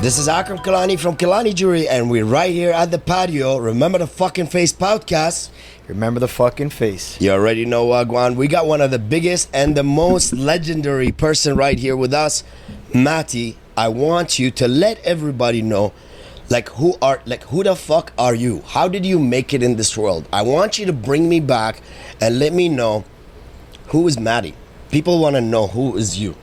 This is Akram Kilani from Kilani Jewellery, and we're right here at the patio. Remember the fucking face podcast? Remember the fucking face. You already know, Wagwan. We got one of the biggest and the most legendary person right here with us, Matty. I want you to let everybody know, who the fuck are you? How did you make it in this world? I want you to bring me back and let me know who is Matty. People want to know who is you.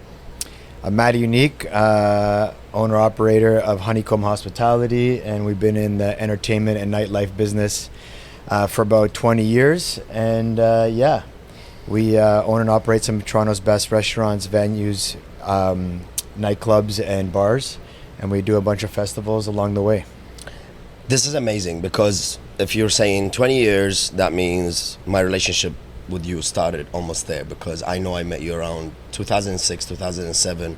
I'm Matty Uniq, owner-operator of Honeycomb Hospitality, and we've been in the entertainment and nightlife business for about 20 years. And we own and operate some of Toronto's best restaurants, venues, nightclubs, and bars. And we do a bunch of festivals along the way. This is amazing because if you're saying 20 years, that means my relationship with you started almost there, because I know I met you around 2006, 2007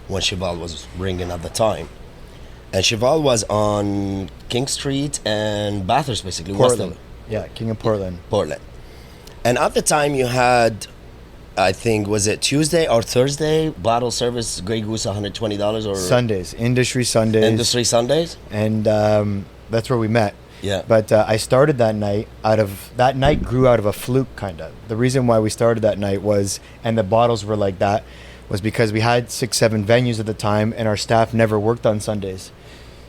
when Cheval was ringing at the time. And Cheval was on King Street and Bathurst, basically. Portland. Yeah, King of Portland. Portland. And at the time you had, I think, was it Tuesday or Thursday, bottle service, Grey Goose, $120 or... Sundays, Industry Sundays. Industry Sundays? And that's where we met. Yeah. But I started that night that night grew out of a fluke, kind of. The reason why we started that night was, and the bottles were like that, was because we had 6-7 venues at the time and our staff never worked on Sundays.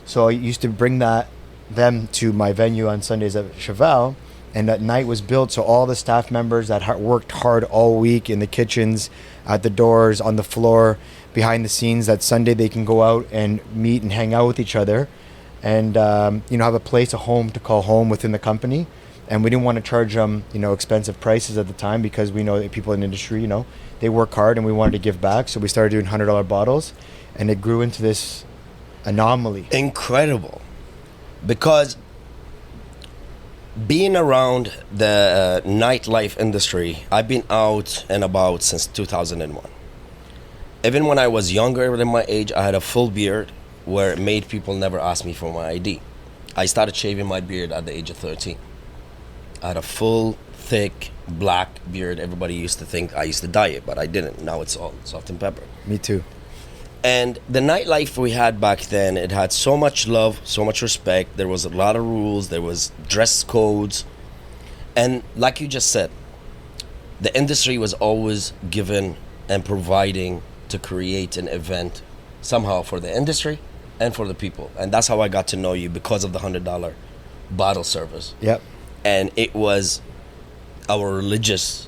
So I used to bring them to my venue on Sundays at Cheval, and that night was built so all the staff members that worked hard all week in the kitchens, at the doors, on the floor, behind the scenes, that Sunday they can go out and meet and hang out with each other and have a place, a home to call home within the company. And we didn't want to charge them expensive prices at the time, because we know that people in the industry, they work hard, and we wanted to give back. So we started doing $100 bottles, and it grew into this anomaly. Incredible. Because being around the nightlife industry, I've been out and about since 2001. Even when I was younger than my age, I had a full beard, where it made people never ask me for my ID. I started shaving my beard at the age of 13. I had a full, thick, black beard. Everybody used to think I used to dye it, but I didn't. Now it's all salt and pepper. Me too. And the nightlife we had back then, it had so much love, so much respect. There was a lot of rules. There was dress codes. And like you just said, the industry was always given and providing to create an event somehow for the industry and for the people. And that's how I got to know you, because of the $100 bottle service. Yep. And it was our religious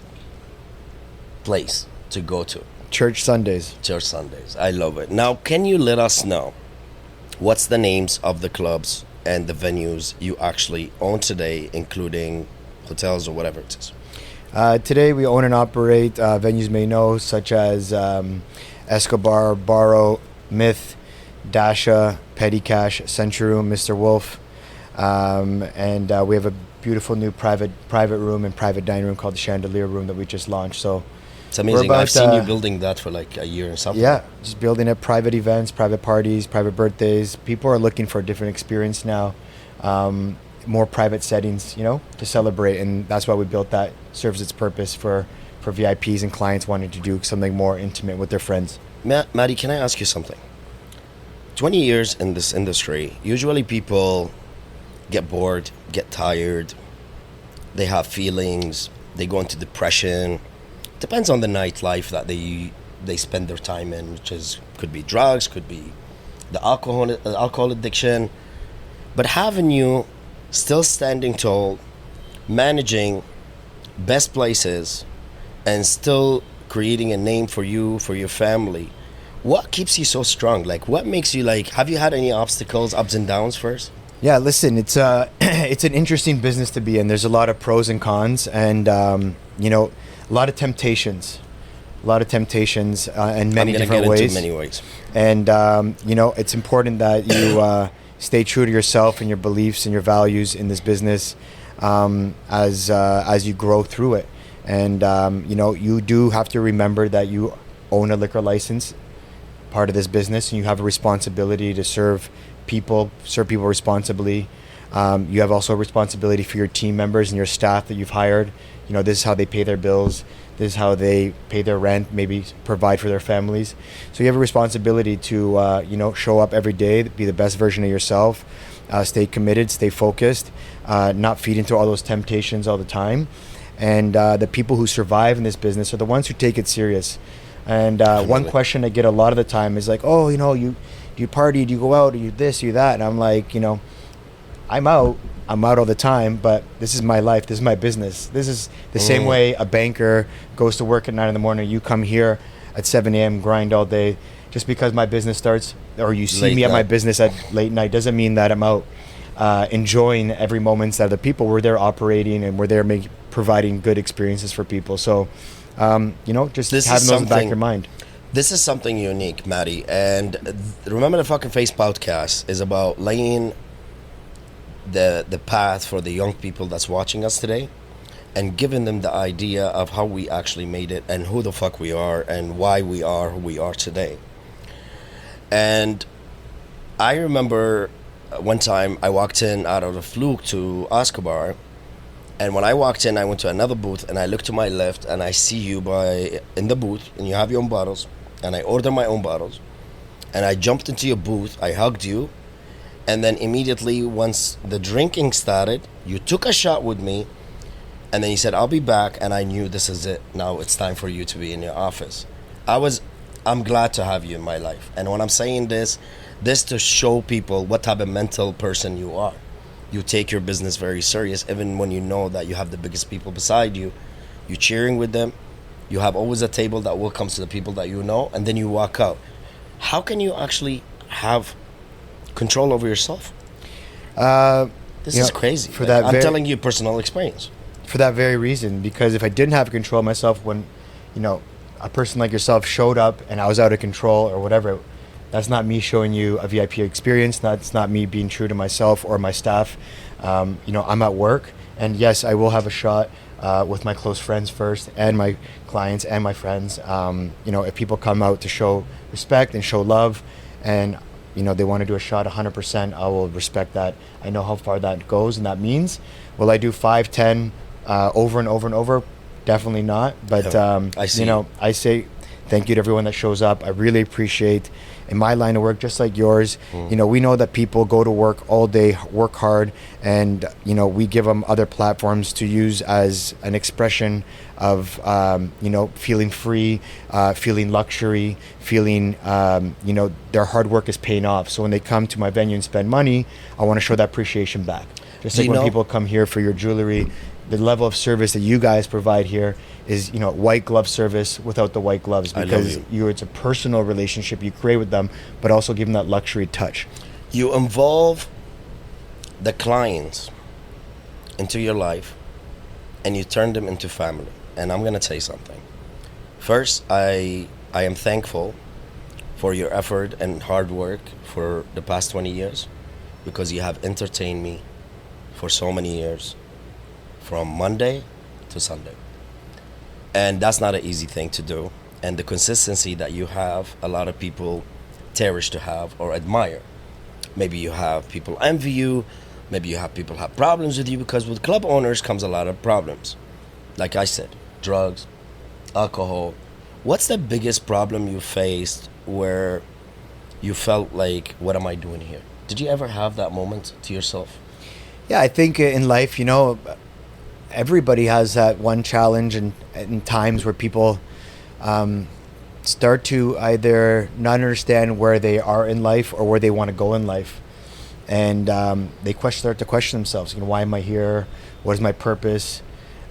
place to go to. Church Sundays. Church Sundays. I love it. Now, can you let us know what's the names of the clubs and the venues you actually own today, including hotels or whatever it is? Today we own and operate venues may know, such as Escobar, Barrow, Myth, Dasha, Petty Cash, Century Room, Mr. Wolf, and we have a beautiful new private room and private dining room called the Chandelier Room that we just launched. So it's amazing. I've seen you building that for like a year and something. Yeah, just building it. Private events, private parties, private birthdays. People are looking for a different experience now, more private settings, to celebrate, and that's why we built that. Serves its purpose for VIPs and clients wanting to do something more intimate with their friends. Matty, can I ask you something? 20 years in this industry, usually people get bored, get tired, they have feelings, they go into depression. Depends on the nightlife that they spend their time in, which could be drugs, could be the alcohol addiction. But having you still standing tall, managing best places, and still creating a name for you, for your family, what keeps you so strong? What makes you have you had any obstacles, ups and downs first? Yeah, listen, it's it's an interesting business to be in. There's a lot of pros and cons, and a lot of temptations in many different ways. Into many ways. And it's important that you stay true to yourself and your beliefs and your values in this business as you grow through it. And you do have to remember that you own a liquor license, part of this business, and you have a responsibility to serve people responsibly. You have also a responsibility for your team members and your staff that you've hired. This is how they pay their bills. This is how they pay their rent, maybe provide for their families. So you have a responsibility to, show up every day, be the best version of yourself, stay committed, stay focused, not feed into all those temptations all the time. And the people who survive in this business are the ones who take it serious. And one question I get a lot of the time is like, oh, do you party, do you go out, do you this, do you that? And I'm like, I'm out all the time, but this is my life, this is my business. This is the same way a banker goes to work at 9 a.m. You come here at 7 a.m., grind all day. Just because my business starts, or you see late me night. at my business at late night, doesn't mean that I'm out enjoying every moment that the people were there operating and we're there providing good experiences for people. So, just This is having those in the back of something- your mind. This is something unique, Matty. And remember, the fucking Face podcast is about laying the path for the young people that's watching us today, and giving them the idea of how we actually made it and who the fuck we are and why we are who we are today. And I remember one time I walked in out of the fluke to Escobar, and when I walked in, I went to another booth, and I looked to my left, and I see you in the booth, and you have your own bottles, and I ordered my own bottles, and I jumped into your booth, I hugged you, and then immediately once the drinking started, you took a shot with me, and then you said, I'll be back, and I knew this is it. Now it's time for you to be in your office. I'm glad to have you in my life. And when I'm saying this to show people what type of mental person you are. You take your business very serious, even when you know that you have the biggest people beside you. You're cheering with them. You have always a table that welcomes to the people that you know, and then you walk out. How can you actually have control over yourself? This is crazy. I'm telling you personal experience. For that very reason, because if I didn't have control of myself when, a person like yourself showed up and I was out of control or whatever, that's not me showing you a VIP experience. That's not me being true to myself or my staff. I'm at work, and yes, I will have a shot with my close friends first, and my clients and my friends. If people come out to show respect and show love, and they want to do a shot 100%, I will respect that. I know how far that goes and that means. Will I do 5, 10 over and over and over? Definitely not. But I see. I say thank you to everyone that shows up. I really appreciate, in my line of work, just like yours, we know that people go to work all day, work hard, and we give them other platforms to use as an expression of feeling free, feeling luxury, feeling their hard work is paying off. So when they come to my venue and spend money, I want to show that appreciation back. Just like when people come here for your jewelry, the level of service that you guys provide here is, white glove service without the white gloves, because it's a personal relationship you create with them, but also give them that luxury touch. You involve the clients into your life, and you turn them into family. And I'm going to tell you something. First, I am thankful for your effort and hard work for the past 20 years, because you have entertained me for so many years, from Monday to Sunday. And that's not an easy thing to do. And the consistency that you have, a lot of people cherish to have or admire. Maybe you have people envy you. Maybe you have people have problems with you, because with club owners comes a lot of problems. Like I said, drugs, alcohol. What's the biggest problem you faced where you felt like, what am I doing here? Did you ever have that moment to yourself? Yeah, I think in life, everybody has that one challenge, and times where people start to either not understand where they are in life or where they want to go in life. And they start to question themselves. Why am I here? What is my purpose?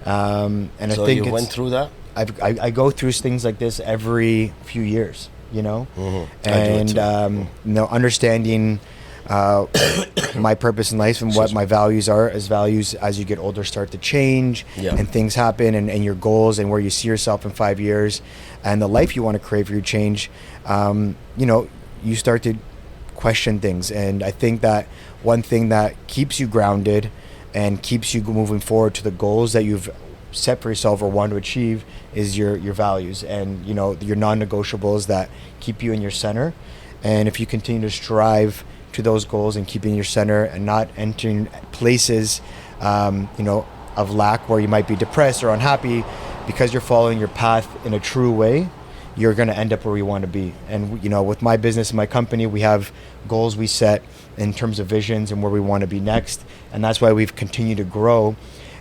And so I think you went through that? I go through things like this every few years, Mm-hmm. And understanding my purpose in life and what my values are, as you get older start to change, and things happen, and your goals and where you see yourself in 5 years and the life you want to create for your change, you start to question things. And I think that one thing that keeps you grounded and keeps you moving forward to the goals that you've set for yourself or want to achieve is your values, and your non-negotiables that keep you in your center. And if you continue to strive to those goals and keeping your center and not entering places of lack where you might be depressed or unhappy, because you're following your path in a true way, you're going to end up where you want to be. And you know, with my business and my company, we have goals we set in terms of visions and where we want to be next, and that's why we've continued to grow.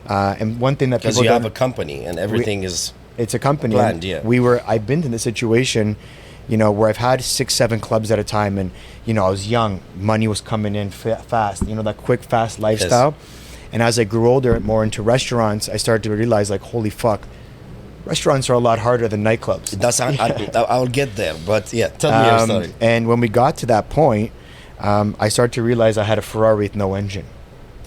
And one thing that Because people you have don't, a company and everything is it's a company. planned, yeah. I've been in the situation, you know, where I've had 6-7 clubs at a time, and you know, I was young, money was coming in fast, you know, that quick, fast lifestyle. And as I grew older, more into restaurants, I started to realize, like, holy fuck, restaurants are a lot harder than nightclubs. I'll get there, but yeah, tell me your story. And when we got to that point, I started to realize I had a Ferrari with no engine.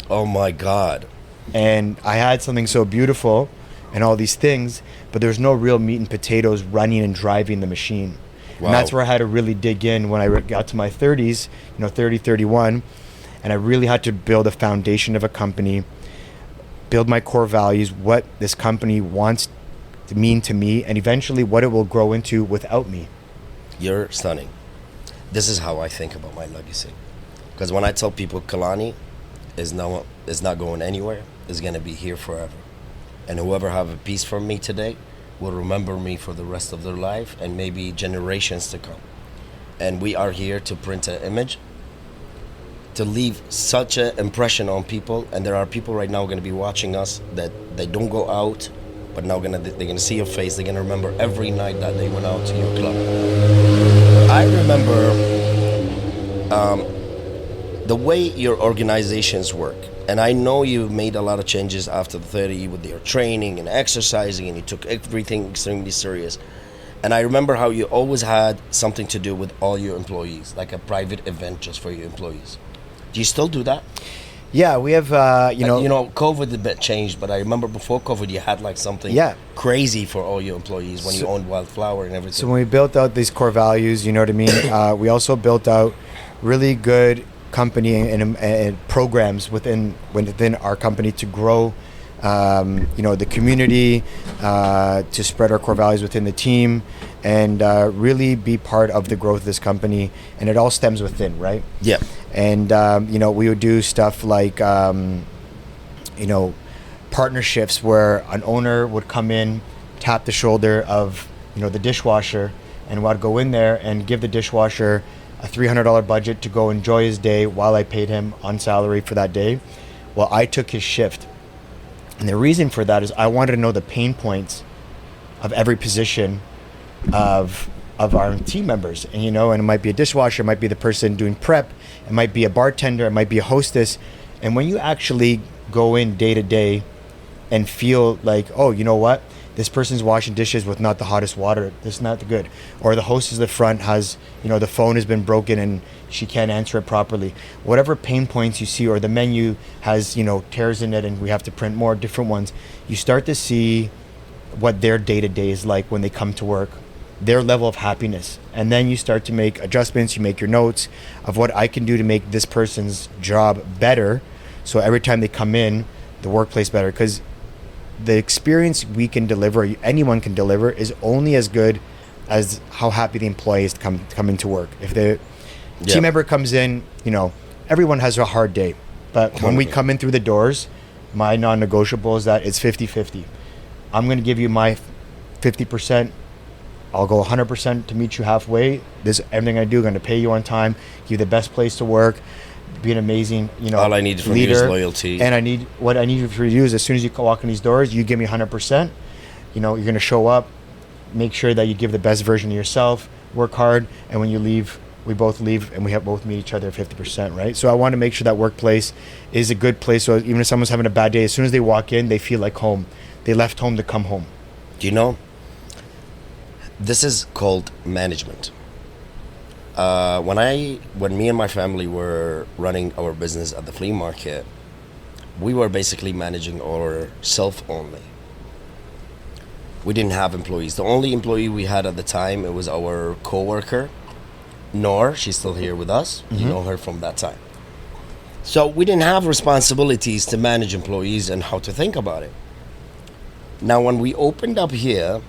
Oh my God. And I had something so beautiful and all these things, but there's no real meat and potatoes running and driving the machine. Wow. And that's where I had to really dig in when I got to my 30s, you know, 30, 31, and I really had to build a foundation of a company, build my core values, what this company wants to mean to me, and eventually what it will grow into without me. You're stunning. This is how I think about my legacy. Because when I tell people Kilani is not going anywhere, is going to be here forever. And whoever have a piece from me today will remember me for the rest of their life and maybe generations to come. And we are here to print an image, to leave such an impression on people. And there are people right now going to be watching us that they don't go out, but now they're gonna see your face. They're gonna remember every night that they went out to your club. I remember the way your organizations work, and I know you made a lot of changes after the 30 with your training and exercising, and you took everything extremely serious. And I remember how you always had something to do with all your employees, like a private event just for your employees. Do you still do that? Yeah, we have, COVID a bit changed, but I remember before COVID, you had like something crazy for all your employees when you owned Wildflower and everything. So when we built out these core values, you know what I mean? We also built out really good company and programs within our company to grow, the community, to spread our core values within the team, and really be part of the growth of this company. And it all stems within, right? Yeah. And, we would do stuff like, partnerships where an owner would come in, tap the shoulder of, the dishwasher, and would go in there and give the dishwasher a $300 budget to go enjoy his day while I paid him on salary for that day. Well, I took his shift. And the reason for that is I wanted to know the pain points of every position of our team members. And, and it might be a dishwasher, it might be the person doing prep, it might be a bartender, it might be a hostess. And when you actually go in day to day and feel like, oh, you know what? This person's washing dishes with not the hottest water. This is not good. Or the hostess at the front has, the phone has been broken and she can't answer it properly. Whatever pain points you see, or the menu has, tears in it and we have to print more different ones. You start to see what their day-to-day is like when they come to work, their level of happiness. And then you start to make adjustments, you make your notes of what I can do to make this person's job better. So every time they come in, the workplace better. Because the experience we can deliver, anyone can deliver, is only as good as how happy the employee is to come into work. If the team member comes in, everyone has a hard day. But when we come in through the doors, my non-negotiable is that it's 50-50. I'm going to give you my 50%. I'll go 100% to meet you halfway. This is everything I do. I'm going to pay you on time, give you the best place to work, be an amazing, all I need from leader. You is loyalty. And what I need for you is, as soon as you walk in these doors, you give me 100%. You're going to show up, make sure that you give the best version of yourself, work hard, and when you leave, we both leave and we have both meet each other at 50%, right? So I want to make sure that workplace is a good place. So even if someone's having a bad day, as soon as they walk in, they feel like home. They left home to come home. Do you know? This is called management. When me and my family were running our business at the flea market, we were basically managing ourselves only. We didn't have employees. The only employee we had at the time, it was our coworker, Noor. She's still here with us. Mm-hmm. You know her from that time. So we didn't have responsibilities to manage employees and how to think about it. Now, when we opened up here,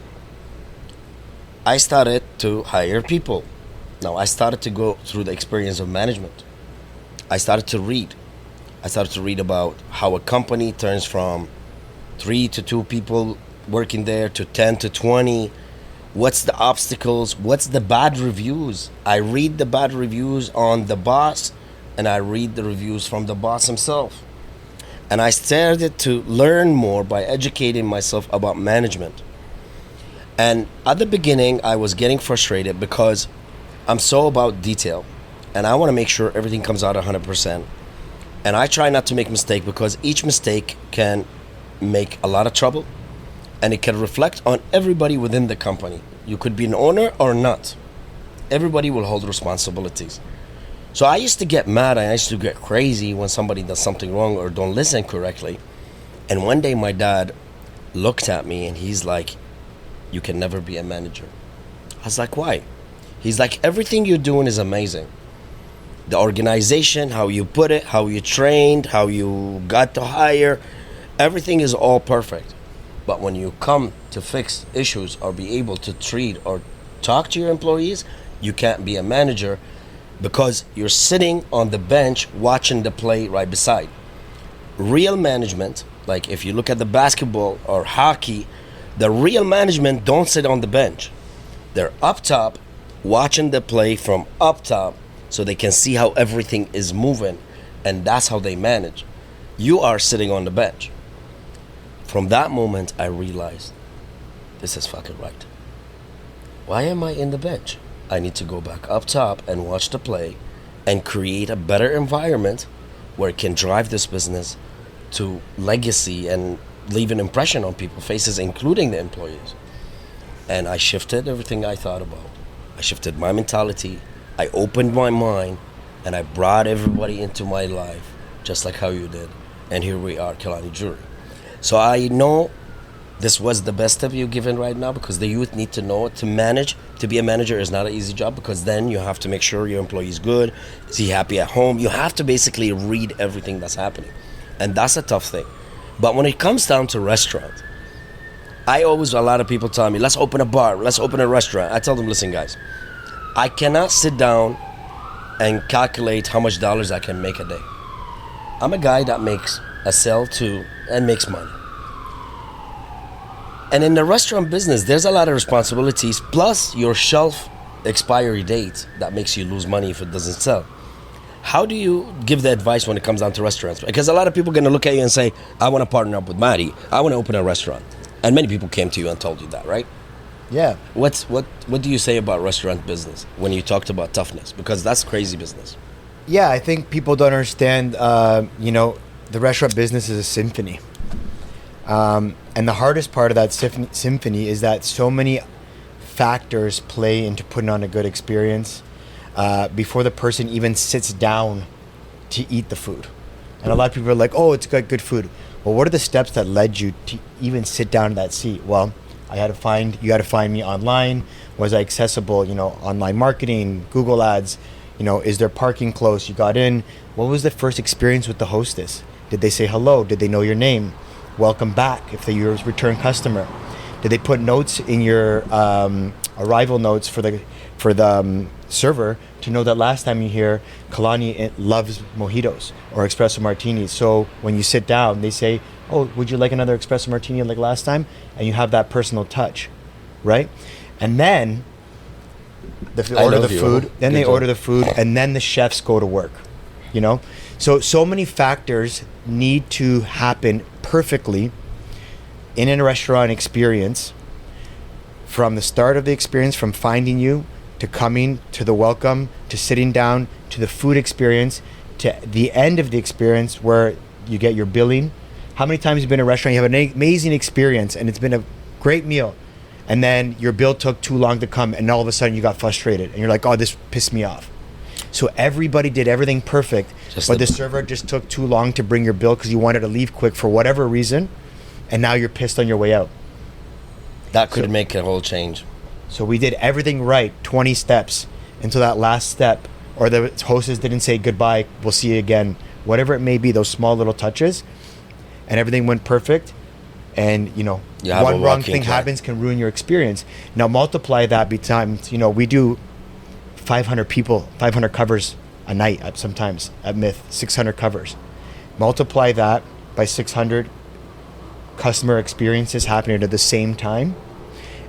I started to hire people. Now, I started to go through the experience of management. I started to read. I started to read about how a company turns from 3 to 2 people working there to 10 to 20. What's the obstacles? What's the bad reviews? I read the bad reviews on the boss, and I read the reviews from the boss himself. And I started to learn more by educating myself about management. And at the beginning, I was getting frustrated because I'm so about detail, and I want to make sure everything comes out 100%. And I try not to make mistake, because each mistake can make a lot of trouble, and it can reflect on everybody within the company. You could be an owner or not. Everybody will hold responsibilities. So I used to get mad, I used to get crazy when somebody does something wrong or don't listen correctly. And one day my dad looked at me and he's like, "You can never be a manager." I was like, "Why?" He's like, "Everything you're doing is amazing. The organization, how you put it, how you trained, how you got to hire, everything is all perfect. But when you come to fix issues or be able to treat or talk to your employees, you can't be a manager, because you're sitting on the bench watching the play right beside." Real management, like if you look at the basketball or hockey, the real management don't sit on the bench. They're up top watching the play from up top, so they can see how everything is moving, and that's how they manage. You are sitting on the bench. From that moment, I realized, this is fucking right. Why am I in the bench? I need to go back up top and watch the play and create a better environment where it can drive this business to legacy and leave an impression on people's faces, including the employees. And I shifted everything I thought about. I shifted my mentality. I opened my mind, and I brought everybody into my life, just like how you did. And here we are, Kilani Jewellery. So I know this was the best tip you've given right now, because the youth need to know to be a manager is not an easy job, because then you have to make sure your employee is good. Is he happy at home? You have to basically read everything that's happening. And that's a tough thing. But when it comes down to restaurant, a lot of people tell me, let's open a bar, let's open a restaurant. I tell them, listen guys, I cannot sit down and calculate how much dollars I can make a day. I'm a guy that makes a sale to and makes money. And in the restaurant business, there's a lot of responsibilities, plus your shelf expiry date that makes you lose money if it doesn't sell. How do you give the advice when it comes down to restaurants? Because a lot of people are going to look at you and say, I want to partner up with Matty. I want to open a restaurant. And many people came to you and told you that, right? Yeah. What do you say about restaurant business when you talked about toughness? Because that's crazy business. Yeah, I think people don't understand, the restaurant business is a symphony. And the hardest part of that symphony is that so many factors play into putting on a good experience before the person even sits down to eat the food. And a lot of people are like, oh, it's got good food. Well, what are the steps that led you to even sit down in that seat? Well, you had to find me online. Was I accessible? Online marketing, Google ads. Is there parking close? You got in. What was the first experience with the hostess? Did they say hello? Did they know your name? Welcome back if they're your return customer. Did they put notes in your arrival notes for the server to know that last time you hear Kilani loves mojitos or espresso martinis? So when you sit down, they say, oh, would you like another espresso martini like last time? And you have that personal touch, right? And then they order the food. Then they order the food, and then the chefs go to work. So many factors need to happen perfectly in a restaurant experience, from the start of the experience, from finding you to coming to the welcome to sitting down to the food experience to the end of the experience where you get your billing. How many times have you been in a restaurant, you have an amazing experience and it's been a great meal, and then your bill took too long to come, and all of a sudden you got frustrated and you're like, oh, this pissed me off. So everybody did everything perfect, but the server just took too long to bring your bill because you wanted to leave quick for whatever reason, and now you're pissed on your way out. That could make a whole change. So we did everything right, 20 steps, until that last step, or the hostess didn't say goodbye, we'll see you again, whatever it may be, those small little touches, and everything went perfect. And one wrong thing happens can ruin your experience. Now multiply that by times, we do 500 covers a night sometimes at Myth, 600 covers. Multiply that by 600, customer experiences happening at the same time,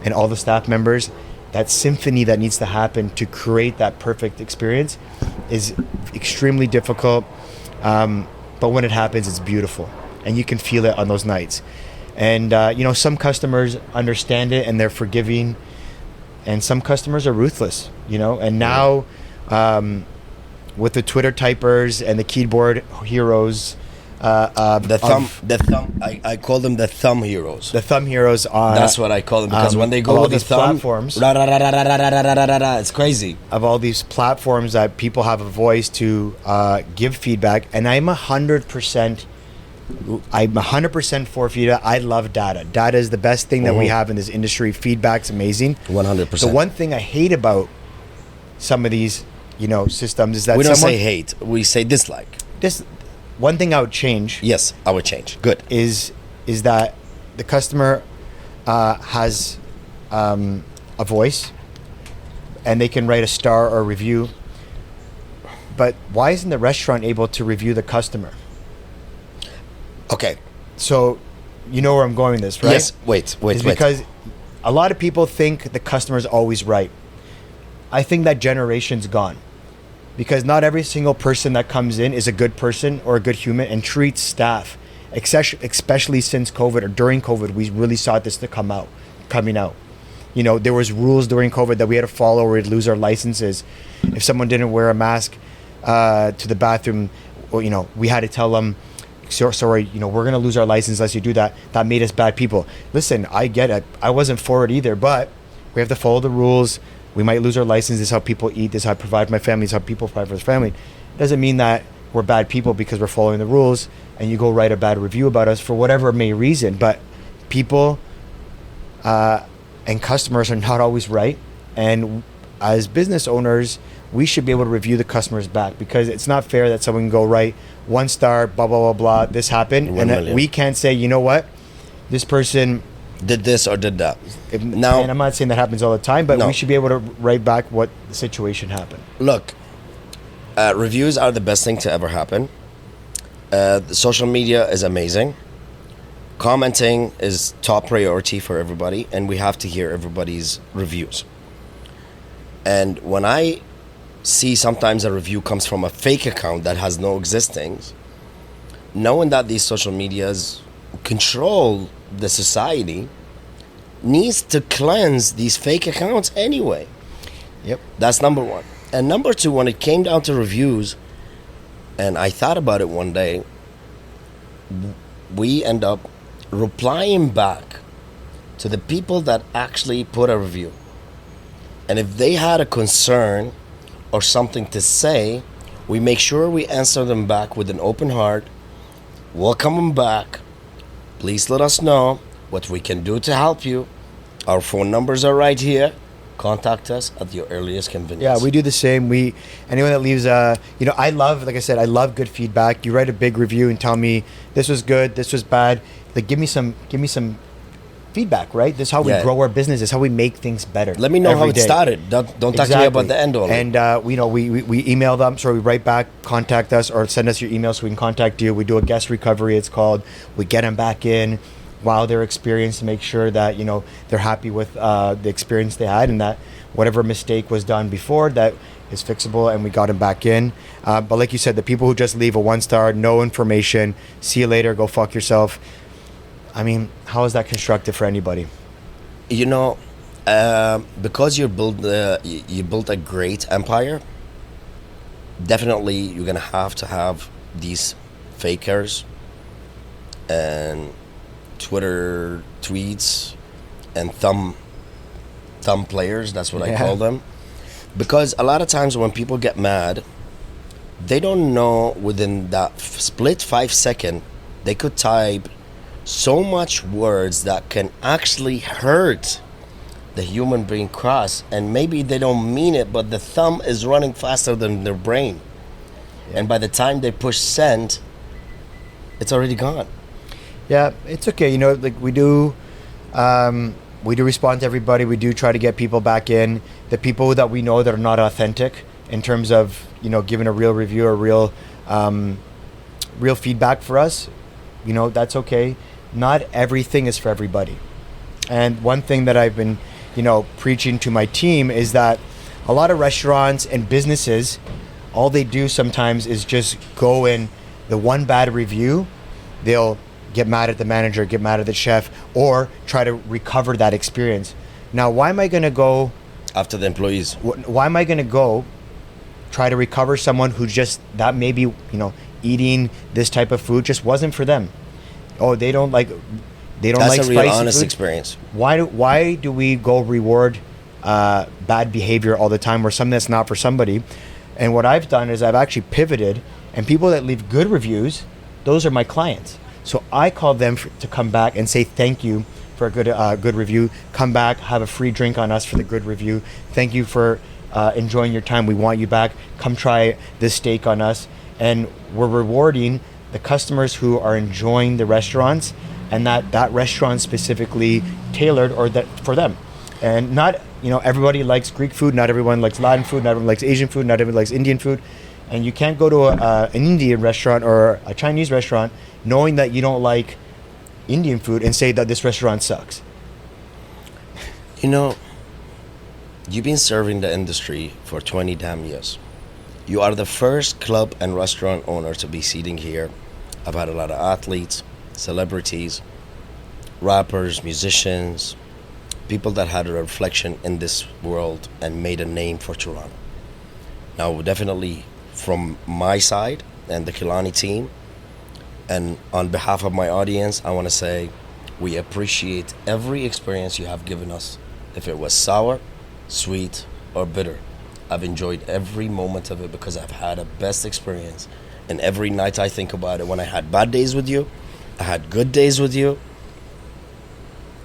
and all the staff members, that symphony that needs to happen to create that perfect experience is extremely difficult. But when it happens, it's beautiful, and you can feel it on those nights. And some customers understand it and they're forgiving, and some customers are ruthless. And now with the Twitter typers and the keyboard heroes, the thumb. I call them the thumb heroes. The thumb heroes are. That's what I call them, because when they go with the these thumb, platforms, it's crazy. of all these platforms that people have a voice to give feedback, and I'm 100% for feedback. I love data. Data is the best thing that we have in this industry. Feedback's amazing. 100%. The one thing I hate about some of these, systems is that We don't say hate. We say dislike. This one thing I would change. Yes, I would change. Good. Is that the customer has a voice, and they can write a star or review. But why isn't the restaurant able to review the customer? Okay. So, you know where I'm going with this, right? Yes. Wait. Because a lot of people think the customer's always right. I think that generation's gone. Because not every single person that comes in is a good person or a good human and treats staff, especially since COVID or during COVID, we really saw this coming out. There was rules during COVID that we had to follow, or we'd lose our licenses. If someone didn't wear a mask to the bathroom, we had to tell them, sorry, we're going to lose our license unless you do that. That made us bad people. Listen, I get it. I wasn't for it either, but we have to follow the rules. We might lose our license. This is how people eat. This is how I provide for my family. This is how people provide for their family. It doesn't mean that we're bad people because we're following the rules and you go write a bad review about us for whatever may reason. But people and customers are not always right. And as business owners, we should be able to review the customers back, because it's not fair that someone can go write 1 star, blah, blah, blah, blah, this happened. And that we can't say, you know what, this person did this or did that. Now, and I'm not saying that happens all the time, but we should be able to write back what the situation happened. Look, reviews are the best thing to ever happen. Social media is amazing. Commenting is top priority for everybody, and we have to hear everybody's reviews. And when I see sometimes a review comes from a fake account that has no existence, knowing that these social medias control the society, needs to cleanse these fake accounts anyway. Yep. That's number one. And number two, when it came down to reviews, and I thought about it one day, we end up replying back to the people that actually put a review. And if they had a concern or something to say, we make sure we answer them back with an open heart, welcome them back. Please let us know what we can do to help you. Our phone numbers are right here. Contact us at your earliest convenience. Yeah, we do the same. Anyone that leaves, I love, like I said, I love good feedback. You write a big review and tell me this was good, this was bad. Like, give me some feedback, right? This is how we grow our business. This is how we make things better. Let me know how it started. Don't talk to me about the end only. And we email them, so we write back, contact us, or send us your email so we can contact you. We do a guest recovery, it's called. We get them back in while they're experienced to make sure that they're happy with the experience they had, and that whatever mistake was done before that is fixable, and we got them back in. But like you said, the people who just leave a 1 star, no information, see you later, go fuck yourself. I mean, how is that constructive for anybody? Because you built a great empire, definitely you're gonna have to have these fakers and Twitter tweets and thumb players. That's what I call them. Because a lot of times when people get mad, they don't know within that split 5 second they could type so much words that can actually hurt the human being cross, and maybe they don't mean it, but the thumb is running faster than their brain, and by the time they push send, it's already gone. Yeah, it's okay. Like we do respond to everybody. We do try to get people back in. The people that we know that are not authentic in terms of giving a real review or real feedback for us, that's okay. not everything is for everybody. And one thing that I've been, preaching to my team is that a lot of restaurants and businesses, all they do sometimes is just go in the one bad review, they'll get mad at the manager, get mad at the chef, or try to recover that experience. Now, why am I going to go after the employees? Why am I going to go try to recover someone who just, that maybe, eating this type of food just wasn't for them? Oh, they don't like That's a real spicy honest food. experience. Why do we go reward bad behavior all the time or something that's not for somebody? And what I've done is I've actually pivoted, and people that leave good reviews, those are my clients. So I call them to come back and say thank you for a good review. Come back, have a free drink on us for the good review. Thank you for enjoying your time. We want you back. Come try this steak on us. And we're rewarding the customers who are enjoying the restaurants, and that restaurant specifically tailored or that for them. And not, everybody likes Greek food, not everyone likes Latin food, not everyone likes Asian food, not everyone likes Indian food. And you can't go to an Indian restaurant or a Chinese restaurant knowing that you don't like Indian food and say that this restaurant sucks. You've been serving the industry for 20 damn years. You are the first club and restaurant owner to be sitting here. I've had a lot of athletes, celebrities, rappers, musicians, people that had a reflection in this world and made a name for Toronto. Now, definitely from my side and the Kilani team, and on behalf of my audience, I want to say we appreciate every experience you have given us. If it was sour, sweet, or bitter, I've enjoyed every moment of it because I've had a best experience. And every night I think about it, when I had bad days with you, I had good days with you,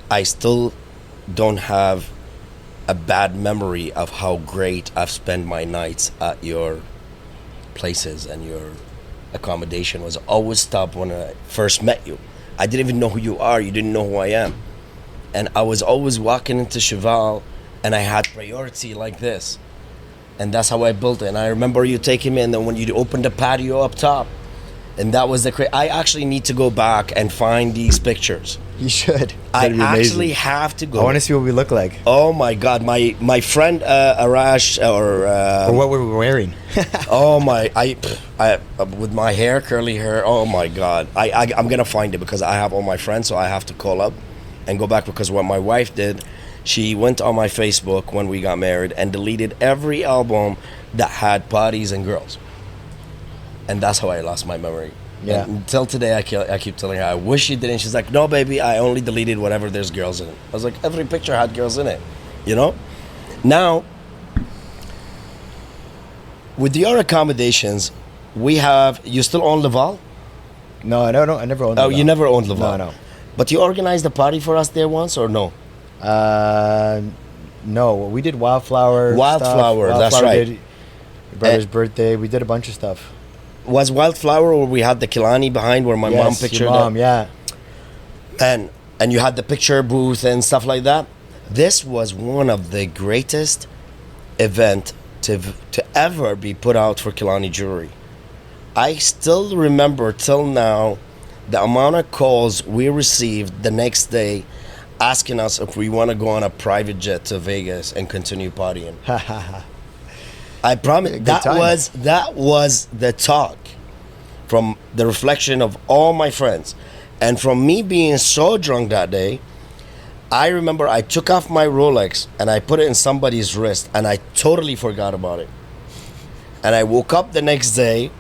I still don't have a bad memory of how great I've spent my nights at your places, and your accommodation was always top when I first met you. I didn't even know who you are. You didn't know who I am. And I was always walking into Cheval, and I had priority like this. And that's how I built it. And I remember you taking me, and then when you opened the patio up top, and that was I actually need to go back and find these pictures. You should. I actually have to go. I want to see what we look like. Oh my God, my friend Arash or what we were wearing. Oh my, I with my hair, curly hair. Oh my God, I'm gonna find it because I have all my friends, so I have to call up and go back, because what my wife did, she went on my Facebook when we got married and deleted every album that had parties and girls, and that's how I lost my memory. Yeah. And until today, I keep telling her, I wish you didn't. She's like, no, baby, I only deleted whatever there's girls in it. I was like, every picture had girls in it, Now, with your accommodations, you still own Laval? No, I never owned Laval. Oh, you never owned Laval? No. But you organized a party for us there once, or no? No, we did Wildflower. That's right. Did your brother's birthday. We did a bunch of stuff. Was Wildflower where we had the Kilani behind where my mom pictured your mom, yeah. And you had the picture booth and stuff like that? This was one of the greatest event to ever be put out for Kilani Jewellery. I still remember till now the amount of calls we received the next day asking us if we want to go on a private jet to Vegas and continue partying. I promise that was the talk from the reflection of all my friends. And from me being so drunk that day, I remember I took off my Rolex and I put it in somebody's wrist, and I totally forgot about it. And I woke up the next day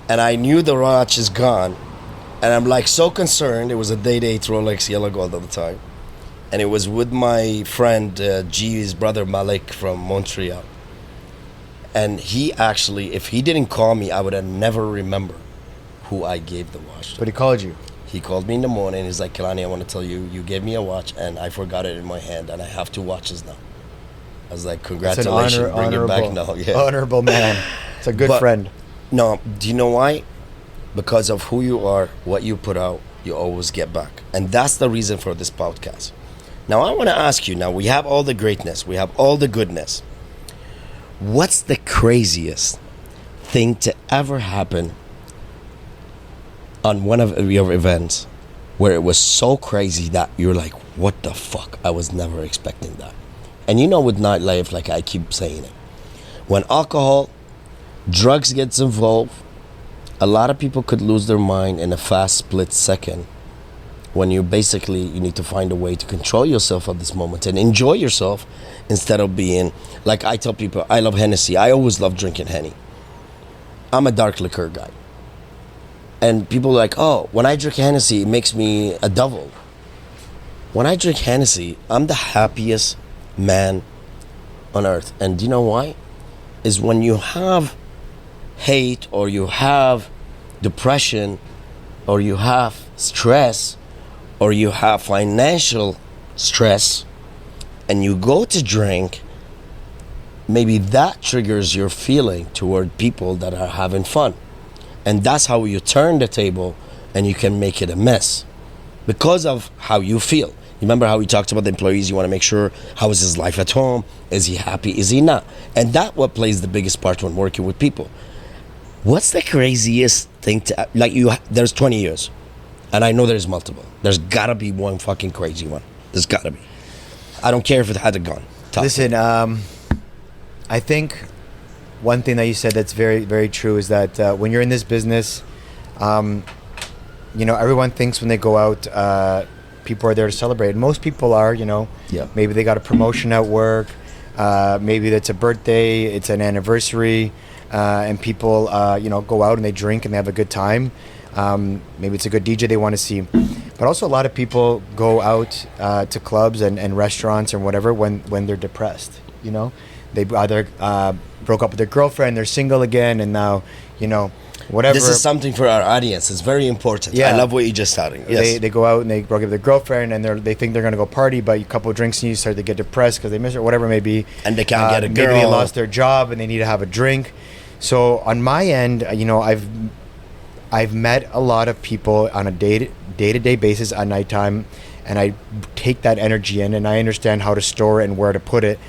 and I knew the watch is gone. And I'm like so concerned. It was a day-date Rolex yellow gold at the time. And it was with my friend G's brother Malik from Montreal. And he actually, if he didn't call me, I would have never remembered who I gave the watch to. But he called you. He called me in the morning. He's like, Kilani, I want to tell you, you gave me a watch and I forgot it in my hand and I have 2 watches now. I was like, congratulations, bring it back now. Yeah. Honorable man. It's a good friend. No, do you know why? Because of who you are, what you put out, you always get back. And that's the reason for this podcast. Now, I want to ask you, now we have all the greatness, we have all the goodness. What's the craziest thing to ever happen on one of your events where it was so crazy that you're like, what the fuck? I was never expecting that. And you know, with nightlife, like I keep saying it, when alcohol, drugs gets involved, a lot of people could lose their mind in a fast split second. When you need to find a way to control yourself at this moment and enjoy yourself instead of being, like I tell people, I love Hennessy. I always love drinking Henny. I'm a dark liquor guy. And people are like, oh, when I drink Hennessy, it makes me a devil. When I drink Hennessy, I'm the happiest man on earth. And do you know why? Is when you have hate or you have depression or you have stress or you have financial stress and you go to drink, maybe that triggers your feeling toward people that are having fun. And that's how you turn the table and you can make it a mess because of how you feel. You remember how we talked about the employees? You want to make sure, how is his life at home? Is he happy? Is he not? And that what plays the biggest part when working with people. What's the craziest thing to, like there's 20 years and I know there's multiple. There's gotta be one fucking crazy one. There's gotta be. I don't care if it had a gun. Listen, I think one thing that you said that's very, very true is that when you're in this business, everyone thinks when they go out, people are there to celebrate. And most people are, Yeah. Maybe they got a promotion at work, maybe it's a birthday, it's an anniversary, and people, go out and they drink and they have a good time. Maybe it's a good DJ they want to see. But also a lot of people go out to clubs and restaurants and whatever when they're depressed, They either broke up with their girlfriend, they're single again, and now, whatever. This is something for our audience. It's very important. Yeah. I love what you just started. Yes. They go out and they broke up with their girlfriend and they think they're going to go party, but a couple of drinks and you start to get depressed because they miss her, whatever it may be. And they can't get a girl. Maybe they lost their job and they need to have a drink. So on my end, I've met a lot of people on a day-to-day basis at nighttime, and I take that energy in and I understand how to store it and where to put it.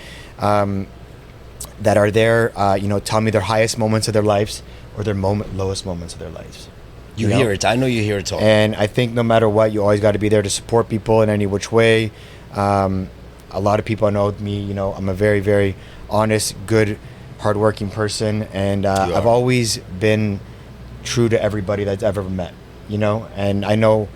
That are there, tell me their highest moments of their lives or their lowest moments of their lives. You hear it. I know you hear it all. And I think no matter what, you always got to be there to support people in any which way. A lot of people know me, I'm a very, very honest, good, hardworking person. And I've always been true to everybody that's ever met, And I know,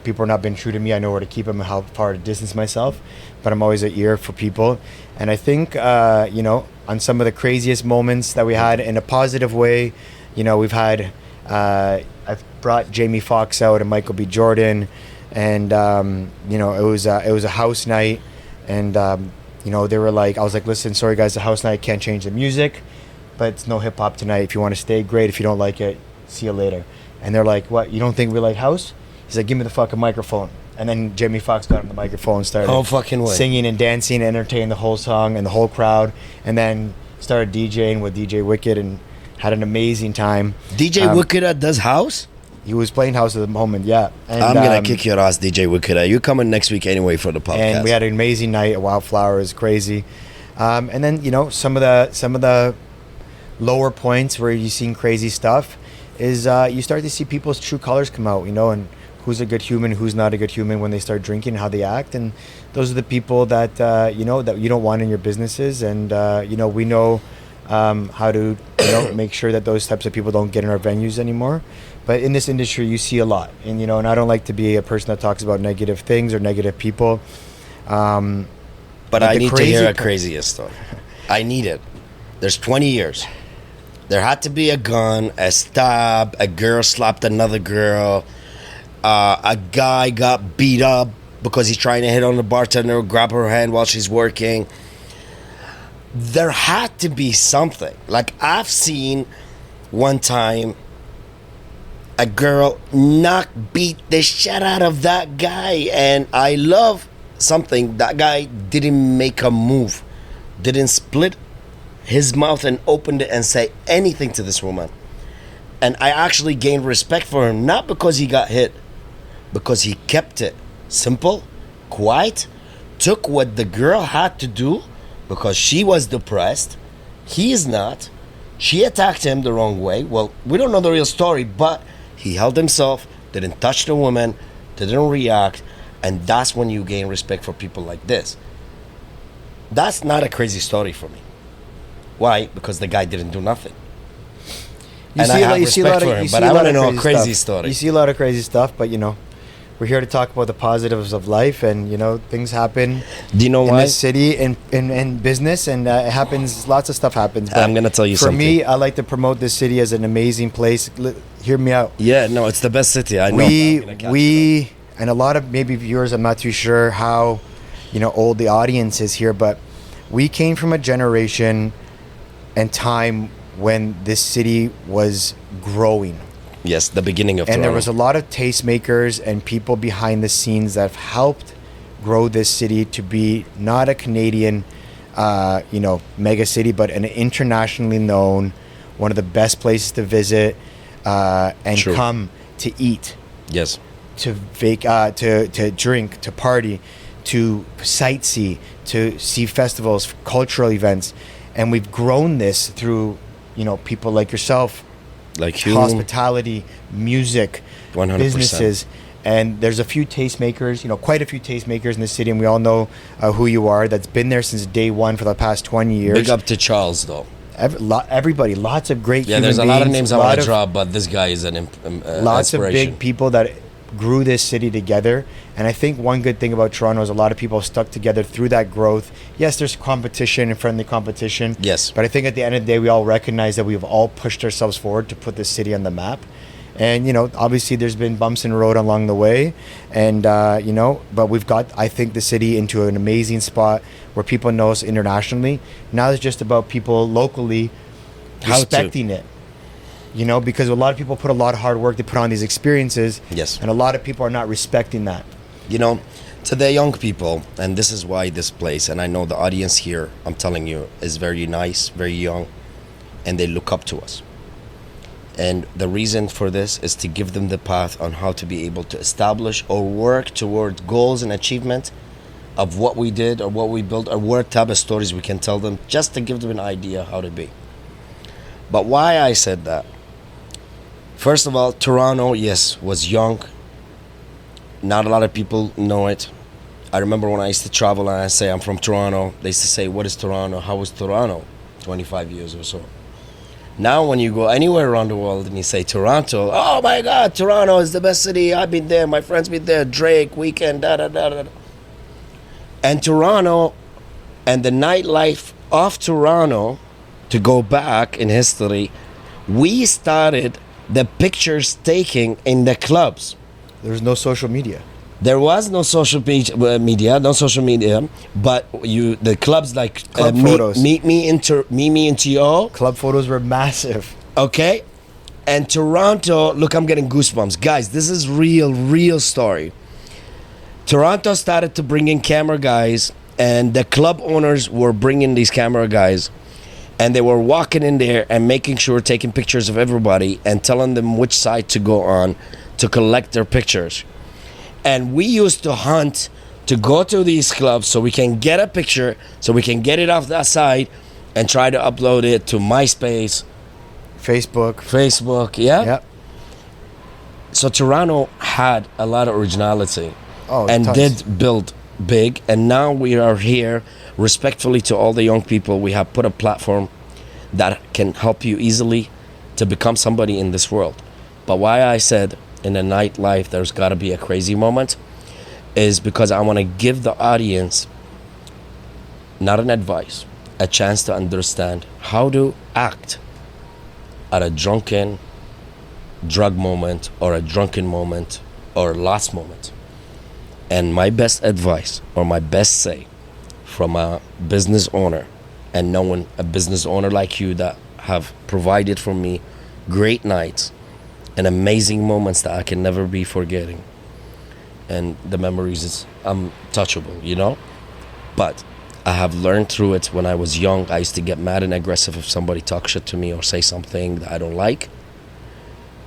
people are not been true to me. I know where to keep them and how far to distance myself. But I'm always an ear for people. And I think, on some of the craziest moments that we had in a positive way, we've had, I've brought Jamie Foxx out and Michael B. Jordan, and it was a house night, and they were like, I was like, listen, sorry guys, the house night, can't change the music, but it's no hip hop tonight. If you want to stay, great. If you don't like it, see you later. And they're like, what? You don't think we like house? He's like, give me the fucking microphone. And then Jamie Foxx got on the microphone and started singing and dancing, entertaining the whole song and the whole crowd, and then started DJing with DJ Wicked and had an amazing time. DJ Wicked does house? He was playing house at the moment, yeah. And, I'm going to kick your ass, DJ Wicked. You're coming next week anyway for the podcast. And we had an amazing night at Wildflower. It was crazy. And then, some of the lower points where you've seen crazy stuff is you start to see people's true colors come out, and who's a good human, who's not a good human when they start drinking, how they act. And those are the people that, that you don't want in your businesses. And, we know how to, make sure that those types of people don't get in our venues anymore. But in this industry, you see a lot. And, and I don't like to be a person that talks about negative things or negative people. But I need to hear a craziest story. I need it. There's 20 years. There had to be a gun, a stab, a girl slapped another girl. A guy got beat up because he's trying to hit on the bartender, grab her hand while she's working. There had to be something. Like, I've seen one time a girl beat the shit out of that guy, and I love something. That guy didn't make a move, didn't split his mouth and opened it and say anything to this woman. And I actually gained respect for him, not because he got hit, because he kept it simple, quiet, took what the girl had to do because she was depressed. He is not. She attacked him the wrong way. Well, we don't know the real story, but he held himself, didn't touch the woman, They didn't react, and that's when you gain respect for people like this. That's not a crazy story for me. Why? Because the guy didn't do nothing. And I have respect for him, but I want to know a crazy story. You see a lot of crazy stuff, but you know, we're here to talk about the positives of life, and you know, things happen. Do you know in why? this city, in business, and it happens. Lots of stuff happens. But I'm gonna tell you for something. For me, I like to promote this city as an amazing place. Hear me out. Yeah, no, it's the best city. I know. We and a lot of maybe viewers, I'm not too sure how, you know, old the audience is here, but we came from a generation and time when this city was growing. Yes, the beginning of and Toronto. There was a lot of tastemakers and people behind the scenes that have helped grow this city to be not a Canadian, you know, mega city, but an internationally known, one of the best places to visit and True. come to eat. Yes. To to drink, to party, to sightsee, to see festivals, cultural events, and we've grown this through, you know, people like yourself, like you, hospitality, music, 100%. businesses, and there's a few tastemakers, you know, quite a few tastemakers in the city, and we all know who you are. That's been there since day one for the past 20 years. Big up to Charles, though. Everybody, lots of great. Yeah, there's a lot of names I want to drop, but this guy is an lots of inspiration. big people that grew this city together. And I think one good thing about Toronto is a lot of people stuck together through that growth. Yes, there's competition and friendly competition. Yes. But I think at the end of the day, we all recognize that we've all pushed ourselves forward to put this city on the map. And, you know, obviously there's been bumps in the road along the way. And, you know, but we've got, I think, the city into an amazing spot where people know us internationally. Now it's just about people locally respecting it. You know, because a lot of people put a lot of hard work to put on these experiences. Yes. And a lot of people are not respecting that. You know, to the young people, and this is why this place, and I know the audience here, I'm telling you, is very nice, very young, and they look up to us. And the reason for this is to give them the path on how to be able to establish or work towards goals and achievement of what we did or what we built or what type of stories we can tell them, just to give them an idea how to be. But why I said that? First of all, Toronto, yes, was young. Not a lot of people know it. I remember when I used to travel and I say I'm from Toronto, they used to say, what is Toronto? How was Toronto? 25 years or so. Now when you go anywhere around the world and you say Toronto, oh my God, Toronto is the best city. I've been there. My friends been there. Drake, weekend, da-da-da-da. And Toronto and the nightlife of Toronto, to go back in history, we started the pictures taking in the clubs. There was no social media. There was no social media, but the clubs like Club photos. Meet Me into Yo. Club photos were massive. Okay, and Toronto. Look, I'm getting goosebumps, guys. This is real story. Toronto started to bring in camera guys, and the club owners were bringing these camera guys. And they were walking in there and making sure, taking pictures of everybody and telling them which side to go on to collect their pictures. And we used to hunt to go to these clubs so we can get a picture, so we can get it off that side and try to upload it to MySpace, Facebook, yeah? Yep. So Toronto had a lot of originality and tons. did build big. And now we are here. Respectfully to all the young people, we have put a platform that can help you easily to become somebody in this world. But why I said in the nightlife there's got to be a crazy moment is because I want to give the audience not an advice, a chance to understand how to act at a drunken drug moment or a drunken moment or last moment. And my best advice or my best say from a business owner, and knowing a business owner like you that have provided for me great nights and amazing moments that I can never be forgetting, and the memories is untouchable, you know. But I have learned through it. When I was young, I used to get mad and aggressive if somebody talk shit to me or say something that I don't like.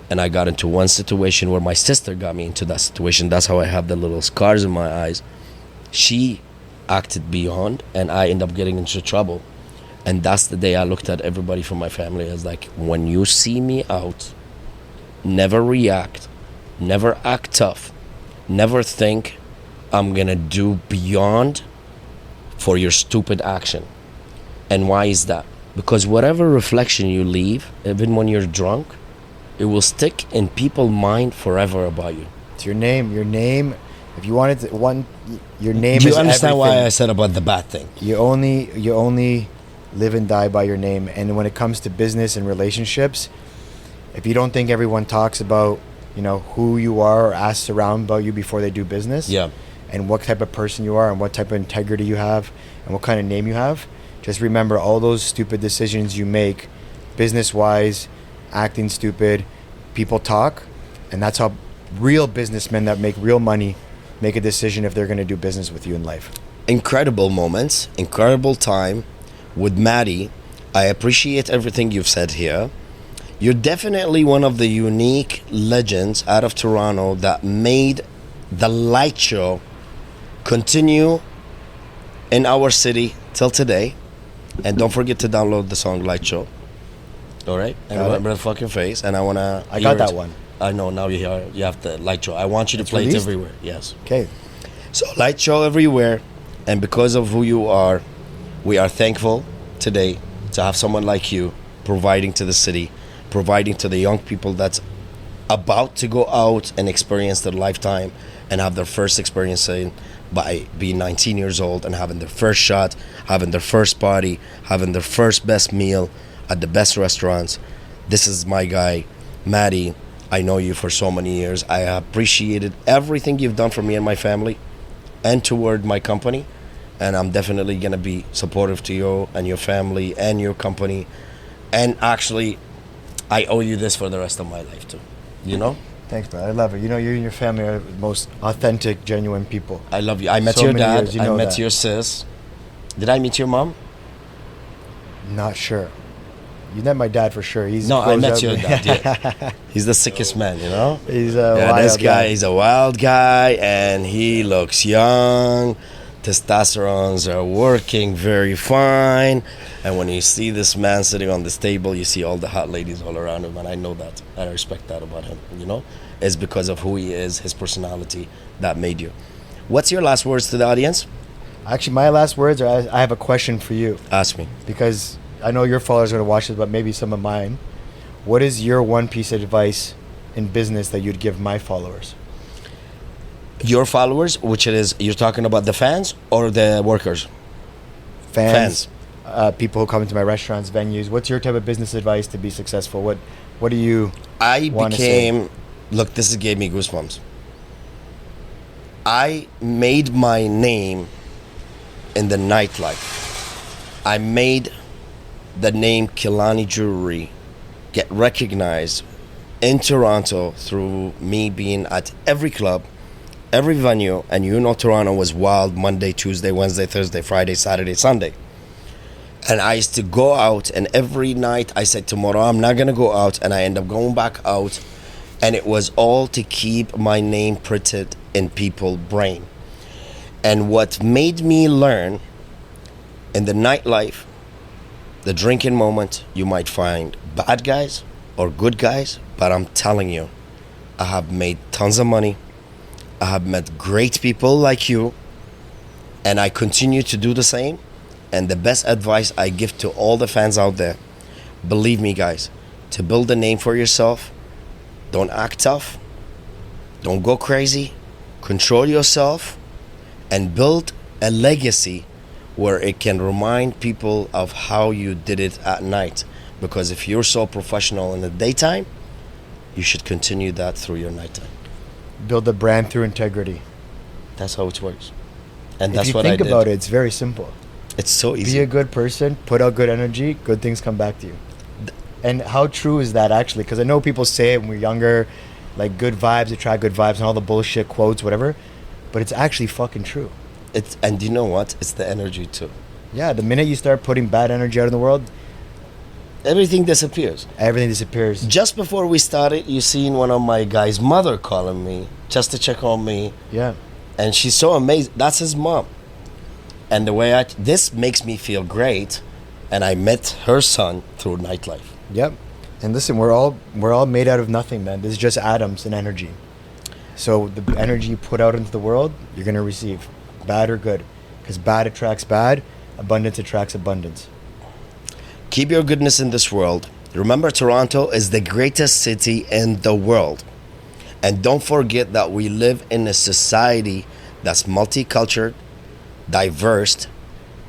And I got into one situation where my sister got me into that situation. That's how I have the little scars in my eyes. She acted beyond, and I end up getting into trouble. And that's the day I looked at everybody from my family as like, when you see me out, never react, never act tough, never think I'm gonna do beyond for your stupid action. And why is that? Because whatever reflection you leave, even when you're drunk, it will stick in people's mind forever about you. It's your name. Your name. If you wanted to, your name. Do you is understand everything. why I said about the bad thing? You only live and die by your name. And when it comes to business and relationships, if you don't think everyone talks about, who you are or asks around about you before they do business, Yeah. and what type of person you are and what type of integrity you have and what kind of name you have, just remember all those stupid decisions you make, business-wise, acting stupid, people talk, and that's how real businessmen that make real money make a decision if they're going to do business with you in life. Incredible moments, incredible time with Matty. I appreciate everything you've said here. You're definitely one of the unique legends out of Toronto that made the light show continue in our city till today. And don't forget to download the song Light Show. All right? And Got it. remember the fucking face. And I want to... I got that one. I know, now you have the Light Show. I want you to It's play released? it everywhere. Yes. Okay. So Light Show everywhere. And because of who you are, we are thankful today to have someone like you providing to the city, providing to the young people that's about to go out and experience their lifetime and have their first experience by being 19 years old and having their first shot, having their first party, having their first best meal at the best restaurants. This is my guy, Matty. I know you for so many years. I appreciated everything you've done for me and my family and toward my company. And I'm definitely going to be supportive to you and your family and your company. And actually, I owe you this for the rest of my life too. Thanks, bro. I love it. You and your family are the most authentic, genuine people. I love you. I met So your many dad. years, you I know met that. your sis. Did I meet your mom? Not sure. You met my dad for sure. No, I met your dad. Yeah. He's the sickest man, He's a Yeah, wild this guy, he's a wild guy, and he looks young. Testosterons are working very fine. And when you see this man sitting on this table, you see all the hot ladies all around him, and I know that. I respect that about him, It's because of who he is, his personality, that made you. What's your last words to the audience? Actually, my last words are I have a question for you. Ask me. Because I know your followers are going to watch this, but maybe some of mine. What is your one piece of advice in business that you'd give my followers? Your followers, which it is, you're talking about the fans or the workers? Fans. People who come into my restaurants, venues. What's your type of business advice to be successful? What do you I wanna became, say? look, this gave me goosebumps. I made my name in the nightlife. I made the name Kilani Jewellery get recognized in Toronto through me being at every club, every venue, and Toronto was wild Monday, Tuesday, Wednesday, Thursday, Friday, Saturday, Sunday. And I used to go out, and every night I said, tomorrow I'm not going to go out, and I end up going back out. And it was all to keep my name printed in people's brain. And what made me learn in the nightlife, the drinking moment, you might find bad guys or good guys, but I'm telling you, I have made tons of money. I have met great people like you, and I continue to do the same. And the best advice I give to all the fans out there, believe me guys, to build a name for yourself, don't act tough, don't go crazy, control yourself, and build a legacy where it can remind people of how you did it at night. Because if you're so professional in the daytime, you should continue that through your nighttime. Build a brand through integrity. That's how it works. And If that's you what I think did. about it, it's very simple. It's so easy. Be a good person, put out good energy, good things come back to you. And how true is that actually? Because I know people say it when we're younger, like good vibes attract good vibes and all the bullshit quotes, whatever. But it's actually fucking true. And you know what? It's the energy too. Yeah, the minute you start putting bad energy out in the world, Everything disappears. everything disappears. Just before we started, you seen one of my guys' mother calling me just to check on me. Yeah. And she's so amazing. That's his mom. And the way this makes me feel great. And I met her son through nightlife. Yep. And listen, we're all made out of nothing, man. This is just atoms and energy. So the energy you put out into the world, you're going to receive, bad or good. Because bad attracts bad, abundance attracts abundance. Keep your goodness in this world. Remember, Toronto is the greatest city in the world. And don't forget that we live in a society that's multicultural, diverse,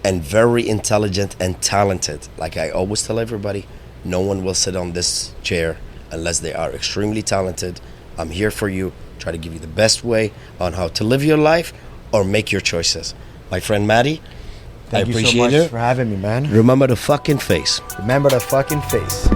and very intelligent and talented. Like I always tell everybody, no one will sit on this chair unless they are extremely talented. I'm here for you. Try to give you the best way on how to live your life or make your choices. My friend Matty, Thank I you so appreciate much it. for having me, man. Remember the fucking face. Remember the fucking face.